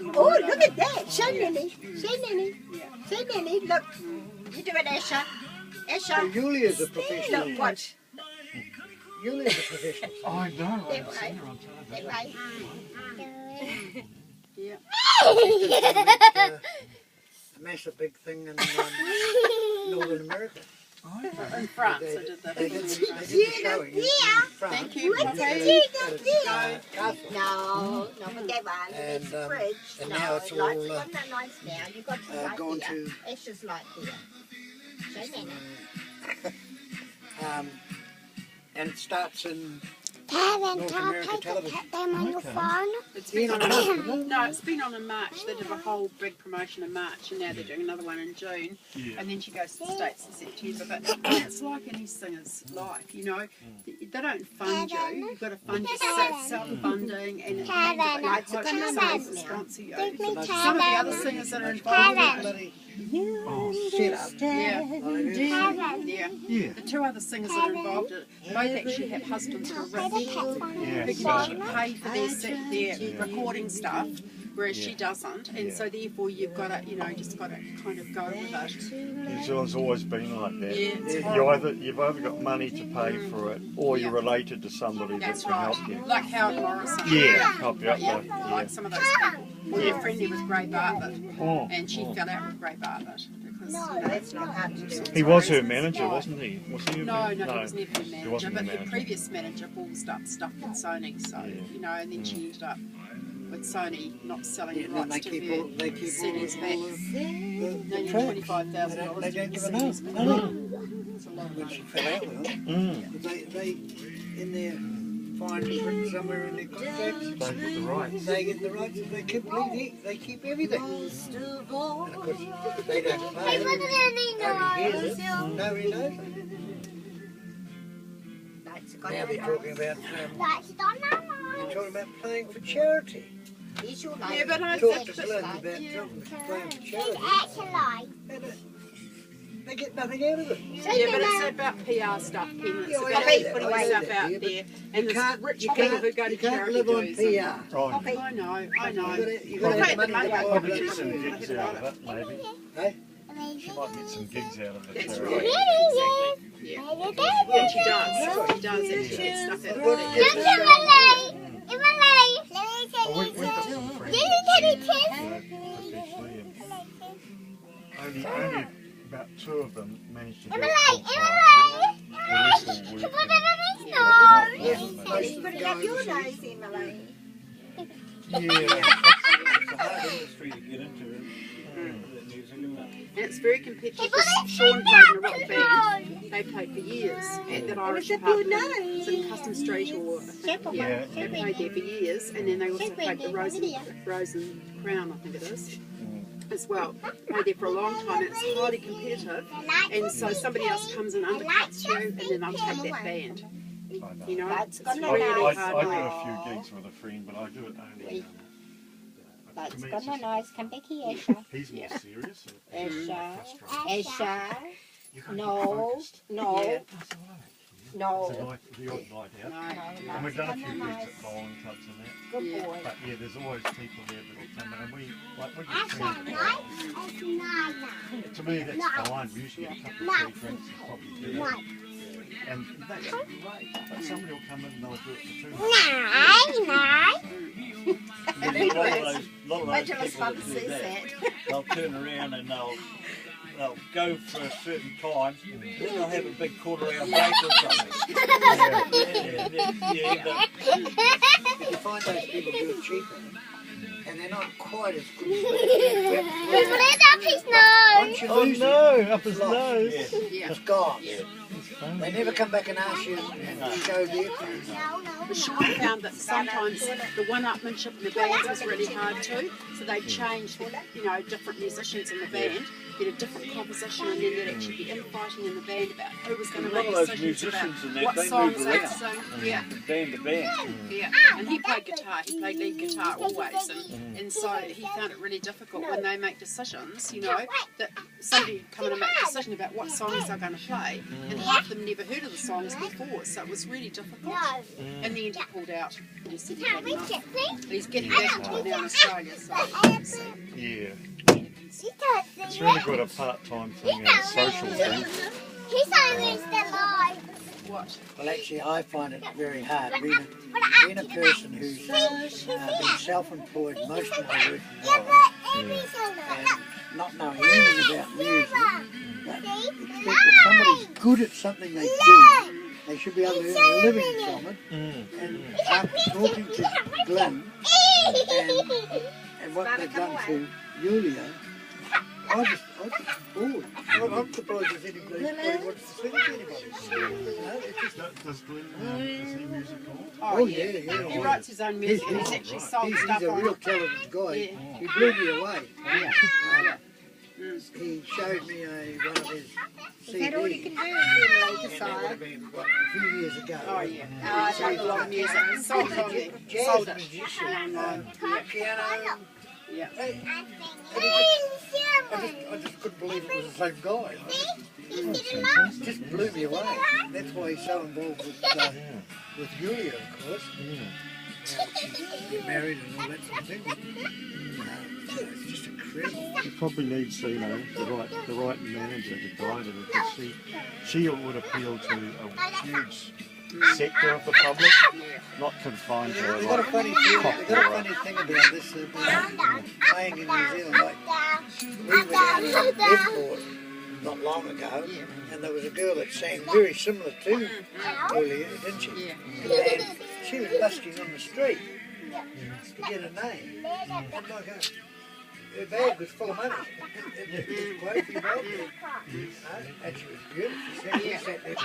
the Oh, window. look at that. Show Nenny. Show Nenny. Yeah. Show Nenny. Look. You do it, Asha. Asha. Well, Julia's a professional. Look, watch. Julia's a professional. I know. That I've seen way. her on That television. way. Yeah. A massive big thing in Northern America. In France, I did that. They did the showing in France. Thank you. At Okay. a castle. No, not with that one. And, It's the fridge. and no, now it's all, lights got no lights now. You've got to light gone here. to- It's just light here. Show Nenny. And it starts in Parent, North I'll America take television. them on your phone. It's been on no, it's been on in March. They did a whole big promotion in March, and now they're doing another one in June. Yeah. And then she goes to the States in September. But it's like any singer's life, you know. They don't fund you. You've got to fund yourself, self-funding, and Karen, like, lights hope are coming someone on will now. sponsor you. Take me, Some of the Karen. other singers that are involved Karen. in bloody Oh, setup. yeah. Karen. Yeah. yeah. The two other singers that are involved in it, both actually have husbands who are rich. Yeah. Who can actually pay for their recording stuff, whereas she Yeah. doesn't, and Yeah. so therefore you've got to, just got to kind of go with it. New Zealand's always been like that. Yeah, it's You've either got money to pay for it, or you're related to somebody that That's can right. help you. Like Howard Morrison. Yeah, help you up Yeah, there. like some of those people. Well, your friend there was Gray Bartlett, Oh, and she oh. fell out with Gray Bartlett because That's not hard to do. He was her manager, wasn't he? Was he? No, he was never a He manager, wasn't but a the manager. previous manager ballsed up stuff with Sony, so, and then she ended up with Sony not selling the And then rights they to keep her all the CDs back. tracks. $25,000 They to don't the give CDs enough. back. No. It's a lot of When money. she fell out with them, Mm. they in their fine print somewhere in their contracts, They get the rights. they get the rights and they keep everything. And of course, they don't pay. Nobody hears it. Nobody knows it. Lights Now got they're no talking about playing for charity. Here's your Yeah, light. but I Talk think to that, Glenn about playing for charity. And, they get nothing out of it. yeah, but it's about PR stuff, Ken. It's Yeah, I about know putting that, I know yourself that, out yeah, but there, and there's rich you people can't, who go to you can't charity live on dues. PR. Oh, I know. You've got to Well, have money money to like buy probably that. get publicity. some gigs out of it, maybe. Hey? She might get some gigs out of it. That's too. right. Yeah. And she does. She does actually get stuff out of it. Oh, we've got some friends only about two of them managed to do it full time. The rest all work You put it up your nose, Emily. yeah. It's a hard industry to get into in New Zealand. And it's very competitive. Sean played in a rock band. They played for years at that Irish up pub your in nose. Custom Street, or I think, Yeah. they played there for years. And then they also played the Rose and Crown, I think it is, as well. Played there for a long time. It's highly competitive, and so somebody else comes and undercuts you, and then they'll take that band. I know. You know, That's it's got no really I nose. hard do work. a few gigs with a friend, but I do it only. That's to me, got it's no just- nose. Come back here, Asha. He's more serious. Asha. Frustrating. Asha. You gotta No. get focused. No. Yeah. That's all right. It's a No. night, the odd night out. No. And we've done a few gigs at bowling clubs and that. Good Yeah. boy. But yeah, there's always people there that'll come in, and we get friends. To me, that's fine. Usually a couple of free drinks is probably good. And that's great. But somebody will come in and they'll do it for 2 And a lot of those Imagine us people mum that do sees that, that. they'll turn around and they'll go for a certain time, then they'll have a big quarter-hour break or something. You end up, If you find those people do it cheaper, and they're not quite as good as once you Oh lose no, it, up his nose. Yeah. it's gone. yeah. They never come back and ask you and show their things. But Sean found that sometimes the one-upmanship in the bands was really hard too, so they changed, different musicians in the band, get a different composition, and then there'd actually be infighting in the band about who was going A to lot make of those decisions about musicians and that, what they songs move they around. sing. Yeah. From band to band. Yeah, and he played guitar. He played lead guitar always, and so he found it really difficult when they make decisions. You know, that somebody come in and make a decision about what songs they're going to play, and half of them never heard of the songs before, so it was really difficult. In the end, he pulled out. And he said he had enough. And he's getting back into it now in Australia. So we'll see. Yeah. She does It's really got a part-time thing and a social thing. He's always the light. What? Well, actually, I find it very hard being a person who's been self-employed most of my working life and not knowing anything about music. But if somebody's good at something they do, they should be able to earn a living from it. And after talking to Glenn and what they've done to Julia, I just bored. I'm surprised there's anybody wants to sing to anybody. It's just, Does Glenn, is he musical? Oh, yeah. He writes his own music, and he's actually sold stuff He's a real on. talented guy. Yeah. He blew me away. Yeah. He showed me one of his CDs. Is that all you can do? Emulate the And that would side. have been, what, a few years ago. Oh, yeah. I like a lot of music. Sold on it. Sold Jazz it. musician, piano. Yeah. I just couldn't believe it was the same guy. It just blew me away. That's why he's so involved with Julia, of course. Get married and all that sort of thing. It's just incredible. He probably needs, you know, the right manager to guide him, because she would appeal to a huge sector of the public, not confined to They've got a like funny thing about this about playing in New Zealand. Like, we were down in Devonport not long ago, and there was a girl that sang very similar to Julia, didn't she? Yeah. And she was busking on the street to get a name. And like her bag was full of money. It was quite a few bags. And she was beautiful. She sat there.